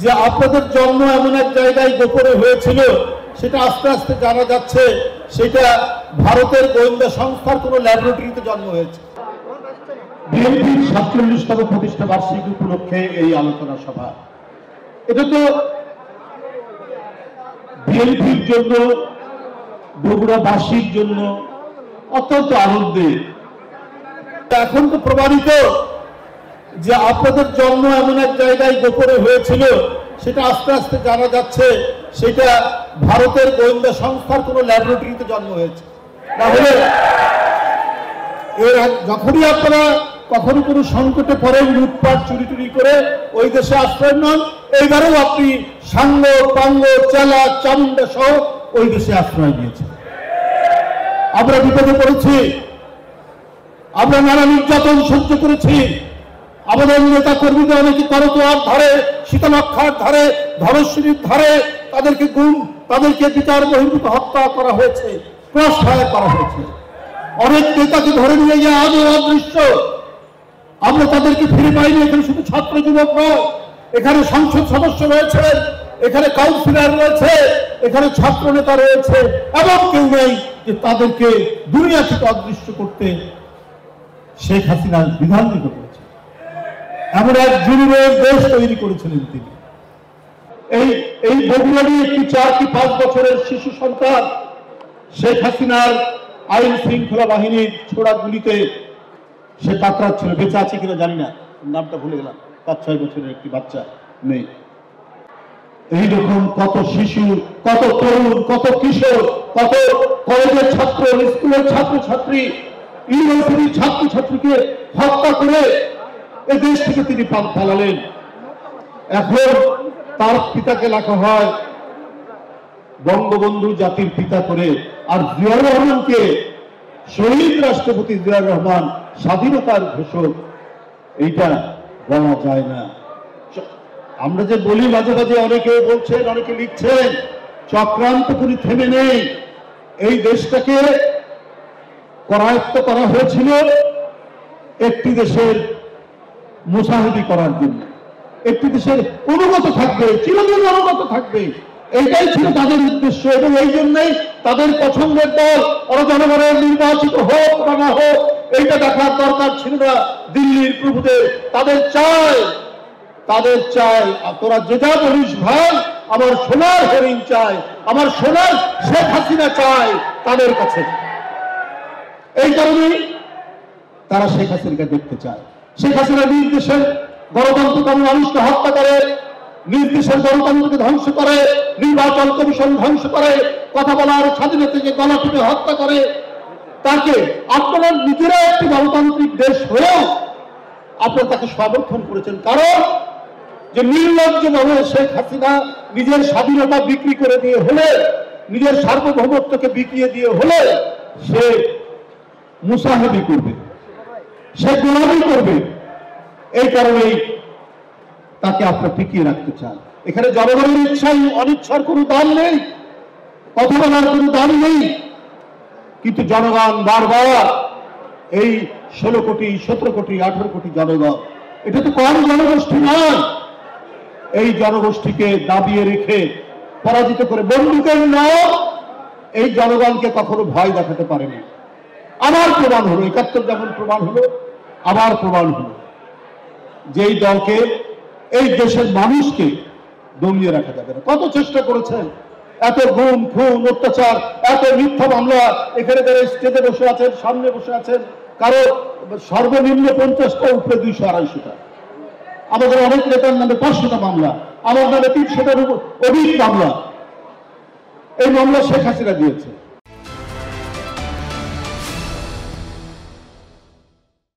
যে আপনাদের জন্ম এমন এক জায়গায় গোপনে হয়েছিল সেটা আস্তে আস্তে জানা যাচ্ছে সেটা ভারতের গোয়েন্দা সংস্থার কোনো ল্যাবরেটরিতে জন্ম হয়েছে। বিএনপির ৪৭তম প্রতিষ্ঠা বার্ষিকী উপলক্ষে এই আলোচনা সভা, এটা তো বিএনপির জন্য, বগুড়াবাসীর জন্য অত্যন্ত আনন্দের। এখন তো প্রমাণিত যে আপনাদের জন্ম এমন এক জায়গায় গোপনে হয়েছিল সেটা আস্তে আস্তে জানা যাচ্ছে সেটা ভারতের গোয়েন্দা সংস্থার কোনো ল্যাবরেটরিতে জন্ম হয়েছে। তাহলে যখনই আপনারা কখনো কোনো সংকটে পড়েন, লুটপাট চুরি টুরি করে ওই দেশে আশ্রয় নন, এইবারেও আপনি সাঙ্গ পাঙ্গ চেলা চামুন্ডা সহ ওই দেশে আশ্রয় নিয়েছেন। আমরা বিপদে পড়েছি, আমরা নানা নির্যাতন সহ্য করেছি, আমাদের নেতা কর্মীদের অনেকে করতোয়ার ধারে, শীতলক্ষার ধারে, ধনশ্রীর ধারে তাদেরকে বিচার বহির্ভূত হত্যা করা হয়েছে, ক্রস ফায়ার করা হয়েছে। অনেক নেতাকে ধরে নিয়ে গিয়ে আজও অদৃশ্য, আমরা তাদেরকে ফিরে পাইনি। এখানে শুধু ছাত্র যুবক নয়, এখানে সংসদ সদস্য রয়েছে, এখানে কাউন্সিলর রয়েছে, এখানে ছাত্র নেতা রয়েছে, এবং কেউ নেই যে তাদেরকে দুনিয়া থেকে অদৃশ্য করতে শেখ হাসিনা বিধানিত করেছে। এমন এক জুলুমের দেশ তৈরি করেছিলেন তিনি। এই বগুড়ারই একটি 4 কি 5 বছরের শিশু সন্তান শেখ হাসিনার আইন শৃঙ্খলা বাহিনীর ছোড়া গুলিতে সে কাতরাচ্ছিল। বেঁচে আছে কিনা জানি না, নামটা ভুলে গেলাম। 5-6 বছরের একটি বাচ্চা মেয়ে। এইরকম কত শিশু, কত তরুণ, কত কিশোর, কত কলেজের ছাত্র, স্কুলের ছাত্রছাত্রী, ইউনিভার্সিটির ছাত্রছাত্রীকে হত্যা করে এ দেশ থেকে তিনি পালালেন। এখন তার পিতাকে লেখা হয় বঙ্গবন্ধু জাতির পিতা করে, আর জিয়াউর রহমানকে শহীদ রাষ্ট্রপতি জিয়াউর রহমান স্বাধীনতার ঘোষক। এইটা বলা যায় না। আমরা যে বলি মাঝে মাঝে, অনেকে বলছেন, অনেকে লিখছেন, চক্রান্ত করে থেমে নেই। এই দেশটাকে করায়ত্ত করা হয়েছিল একটি দেশের মুসাহিদি করার জন্য, একটি দেশের অনুগত থাকবে, চিরদিন অনুগত থাকবে, এইটাই ছিল তাদের উদ্দেশ্য। এবং এই জন্যই তাদের পছন্দের দল ওরা জনগণের নির্বাচিত হোক বা না হোক এইটা দেখার দরকার ছিল না দিল্লির প্রভুদের। তাদের চাই তোরা যে যা বলিস ভাই, আমার সোনার হরিণ চাই, আমার সোনার শেখ হাসিনা চাই তাদের কাছে। এই কারণেই তারা শেখ হাসিনাকে দেখতে চায়। শেখ হাসিনা নির্দেশের গণতন্ত্রকে মানুষকে হত্যা করে, নির্দেশের গণতন্ত্রকে ধ্বংস করে, নির্বাচন কমিশন ধ্বংস করে, কথা বলার স্বাধীনতাকে গলা টিপে হত্যা করে। তাকে আপনারা নিজেরা একটি গণতান্ত্রিক দেশ হয়েও আপনারা তাকে সমর্থন করেছেন। কারণ যে নির্লজ্জভাবে শেখ হাসিনা নিজের স্বাধীনতা বিক্রি করে দিয়ে হলে, নিজের সার্বভৌমত্বকে বিকিয়ে দিয়ে হলে সে মুসাহিদি করবে, সে গোলামি করবে। এই কারণেই তাকে আপনারা টিকিয়ে রাখতে চান। এখানে জনগণের ইচ্ছাই অনিচ্ছার কোনো দাম নেই, কথা বলার কোনো দাম নেই। কিন্তু জনগণ বারবার এই 16 কোটি, 17 কোটি, 18 কোটি জনগণ, এটা তো কম জনগোষ্ঠী নয়। এই জনগোষ্ঠীকে দাবিয়ে রেখে পরাজিত করে বন্দুকের নাম এই জনগণকে কখনো ভয় দেখাতে পারেনি। আবার প্রমাণ হলো, 71 যেমন প্রমাণ হলো, আবার প্রমাণ হলো যেই দলকে, এই দেশের মানুষকে দমিয়ে রাখা যাবে না। কত চেষ্টা করেছেন, এত গুম খুন অত্যাচার, এত মিথ্যা মামলা। এখানে যারা স্টেজে বসে আছেন, সামনে বসে আছেন, কারো সর্বনিম্ন 50টা, উপরে 200-250টা। আমাদের অনেক নেতার নামে 500টা মামলা, আমার নামে 300টার অধিক মামলা। এই মামলা শেখ হাসিনা দিয়েছে।